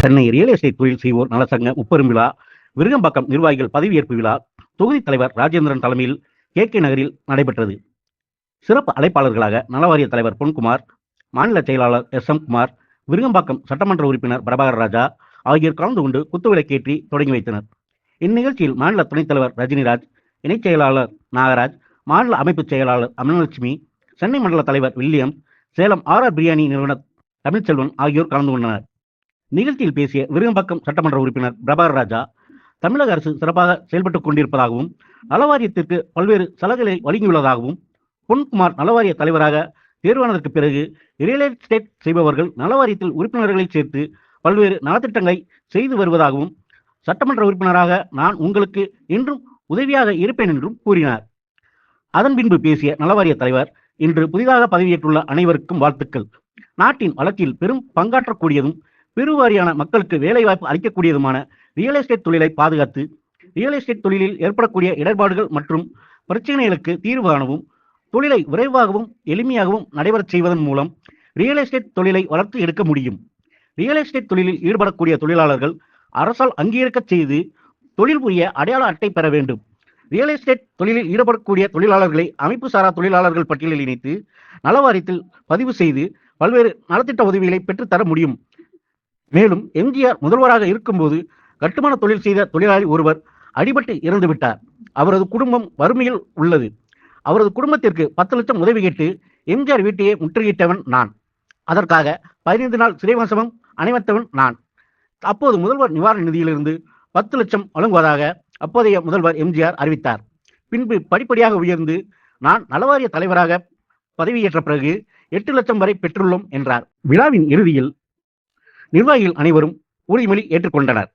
Chennai real estate தொழில் செய்வோர் நலசங்க முப்பெரும் விழா, விருகம்பாக்கம் நிர்வாகிகள் பதவியேற்பு விழா தொகுதி தலைவர் ராஜேந்திரன் தலைமையில் கே நகரில் நடைபெற்றது. சிறப்பு அழைப்பாளர்களாக நலவாரிய தலைவர் பொன்குமார், மாநில செயலாளர் எஸ்.எம். குமார், விருகம்பாக்கம் சட்டமன்ற உறுப்பினர் பிரபாகர் ராஜா ஆகியோர் கலந்து கொண்டு குத்துவிளக்கேற்றி தொடங்கி வைத்தனர். இந்நிகழ்ச்சியில் மாநில துணைத் தலைவர் ரஜினிராஜ், இணைச் செயலாளர் நாகராஜ், மாநில அமைப்பு செயலாளர் அமனலட்சுமி, சென்னை மண்டல தலைவர் வில்லியம், சேலம் ஆர் பிரியாணி நிறுவனர் தமிழ்ச்செல்வன் ஆகியோர் கலந்து கொண்டனர். நிகழ்ச்சியில் பேசிய விருகம்பாக்கம் சட்டமன்ற உறுப்பினர் பிரபாகர் ராஜா, தமிழக அரசு சிறப்பாக செயல்பட்டுக் கொண்டிருப்பதாகவும் நலவாரியத்திற்கு பல்வேறு சலுகைகளை வழங்கியுள்ளதாகவும், பொன்குமார் நலவாரிய தலைவராக தேர்வானதற்கு பிறகு ரியல் எஸ்டேட் செய்பவர்கள் நலவாரியத்தில் உறுப்பினர்களை சேர்த்து பல்வேறு நலத்திட்டங்களை செய்து வருவதாகவும், சட்டமன்ற உறுப்பினராக நான் உங்களுக்கு இன்றும் உதவியாக இருப்பேன் என்றும் கூறினார். அதன் பின்பு பேசிய நலவாரிய தலைவர், இன்று புதிதாக பதவியேற்றுள்ள அனைவருக்கும் வாழ்த்துக்கள். நாட்டின் வளர்ச்சியில் பெரும் பங்காற்றக்கூடியதும் பெருவாரியான மக்களுக்கு வேலைவாய்ப்பு அளிக்கக்கூடியதுமான ரியல் எஸ்டேட் தொழிலை பாதுகாத்து, ரியல் எஸ்டேட் தொழிலில் ஏற்படக்கூடிய இடர்பாடுகள் மற்றும் பிரச்சனைகளுக்கு தீர்வு காணவும், தொழிலை விரைவாகவும் எளிமையாகவும் நடைபெறச் செய்வதன் மூலம் ரியல் எஸ்டேட் தொழிலை வளர்த்து எடுக்க முடியும். ரியல் எஸ்டேட் தொழிலில் ஈடுபடக்கூடிய தொழிலாளர்கள் அரசால் அங்கீகரிக்க செய்து தொழில் புரிய அடையாள அட்டை பெற வேண்டும். ரியல் எஸ்டேட் தொழிலில் ஈடுபடக்கூடிய தொழிலாளர்களை அமைப்பு சாரா தொழிலாளர்கள் பட்டியலில் இணைத்து நலவாரியத்தில் பதிவு செய்து பல்வேறு நலத்திட்ட உதவிகளை பெற்றுத்தர முடியும். மேலும் எம்ஜிஆர் முதல்வராக இருக்கும்போது கட்டுமான தொழில் செய்த தொழிலாளி ஒருவர் அடிபட்டு இறந்துவிட்டார். அவரது குடும்பம் வறுமையில் உள்ளது. அவரது குடும்பத்திற்கு 10 லட்சம் உதவி கேட்டு எம்ஜிஆர் வீட்டையே முற்றுகையிட்டவன் நான். அதற்காக 15 நாள் சிறைவாசமும் அணைவத்தவன் நான். அப்போது முதல்வர் நிவாரண நிதியிலிருந்து 10 லட்சம் வழங்குவதாக அப்போதைய முதல்வர் எம்ஜிஆர் அறிவித்தார். பின்பு படிப்படியாக உயர்ந்து நான் நலவாரிய தலைவராக பதவியேற்ற பிறகு 8 லட்சம் வரை பெற்றுள்ளோம் என்றார். விழாவின் இறுதியில் நிர்வாகிகள் அனைவரும் உறுதிமொழி ஏற்றுக்கொண்டனர்.